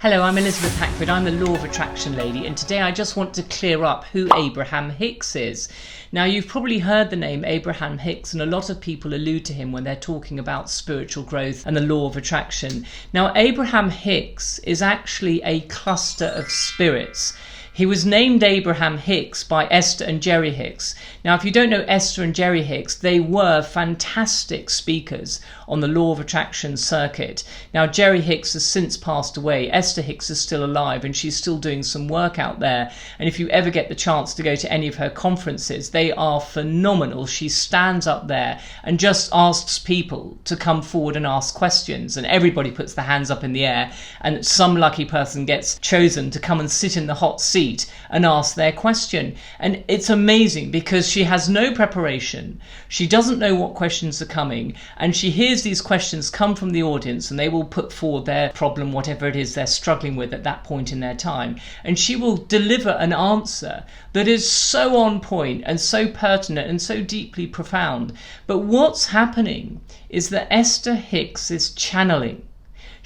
Hello, I'm Elizabeth Hackford. I'm the Law of Attraction lady, and today I just want to clear up who Abraham Hicks is. Now, you've probably heard the name Abraham Hicks, and a lot of people allude to him when they're talking about spiritual growth and the law of attraction. Now, Abraham Hicks is actually a cluster of spirits. He was named Abraham Hicks by Esther and Jerry Hicks. Now, if you don't know Esther and Jerry Hicks, they were fantastic speakers on the law of attraction circuit. Now, Jerry Hicks has since passed away. Esther Hicks is still alive and she's still doing some work out there. And if you ever get the chance to go to any of her conferences, they are phenomenal. She stands up there and just asks people to come forward and ask questions. And everybody puts their hands up in the air and some lucky person gets chosen to come and sit in the hot seat and ask their question. And it's amazing because she has no preparation. She doesn't know what questions are coming, and she hears these questions come from the audience, and they will put forward their problem, whatever it is they're struggling with at that point in their time, and she will deliver an answer that is so on point and so pertinent and so deeply profound. But what's happening is that Esther Hicks is channeling.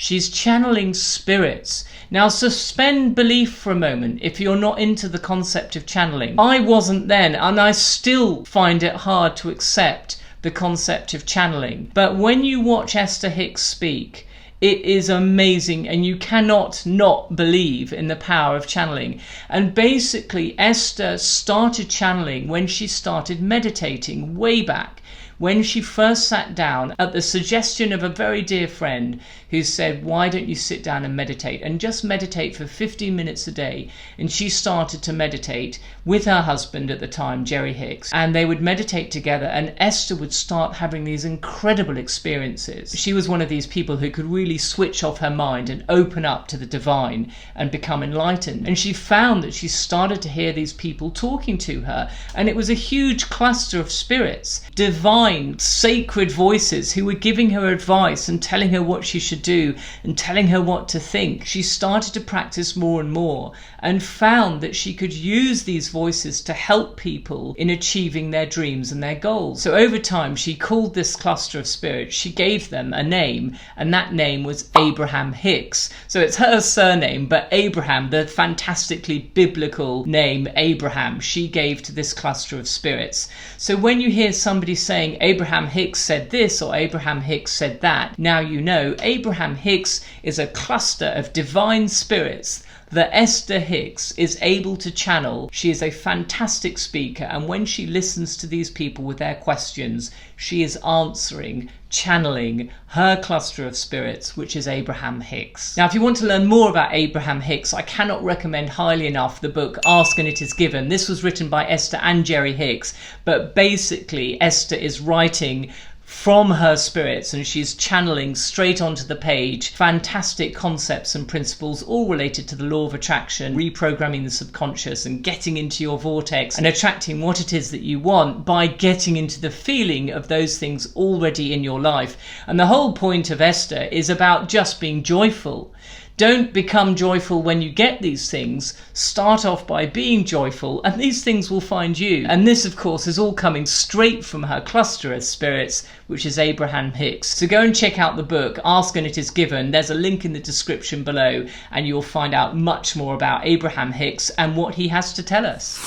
She's channeling spirits. Now, suspend belief for a moment if you're not into the concept of channeling. I wasn't then, and I still find it hard to accept the concept of channeling. But when you watch Esther Hicks speak, it is amazing, and you cannot not believe in the power of channeling. And basically, Esther started channeling when she started meditating way back. When she first sat down at the suggestion of a very dear friend who said, why don't you sit down and meditate, and just meditate for 15 minutes a day. And she started to meditate with her husband at the time, Jerry Hicks, and they would meditate together, and Esther would start having these incredible experiences. She was one of these people who could really switch off her mind and open up to the divine and become enlightened. And she found that she started to hear these people talking to her, and it was a huge cluster of spirits, divine, sacred voices who were giving her advice and telling her what she should do and telling her what to think. She started to practice more and more and found that she could use these voices to help people in achieving their dreams and their goals. So over time, she called this cluster of spirits, she gave them a name, and that name was Abraham Hicks. So it's her surname, but Abraham, the fantastically biblical name Abraham, she gave to this cluster of spirits. So when you hear somebody saying Abraham Hicks said this or Abraham Hicks said that, now you know Abraham Hicks is a cluster of divine spirits that Esther Hicks is able to channel. She is a fantastic speaker, and when she listens to these people with their questions, she is answering, channeling her cluster of spirits, which is Abraham Hicks. Now, if you want to learn more about Abraham Hicks, I cannot recommend highly enough the book Ask and It Is Given. This was written by Esther and Jerry Hicks, but basically Esther is writing from her spirits and she's channeling straight onto the page fantastic concepts and principles all related to the law of attraction, reprogramming the subconscious and getting into your vortex and attracting what it is that you want by getting into the feeling of those things already in your life. And the whole point of Esther is about just being joyful. Don't become joyful when you get these things. Start off by being joyful and these things will find you. And this, of course, is all coming straight from her cluster of spirits, which is Abraham Hicks. So go and check out the book, Ask and It Is Given. There's a link in the description below and you'll find out much more about Abraham Hicks and what he has to tell us.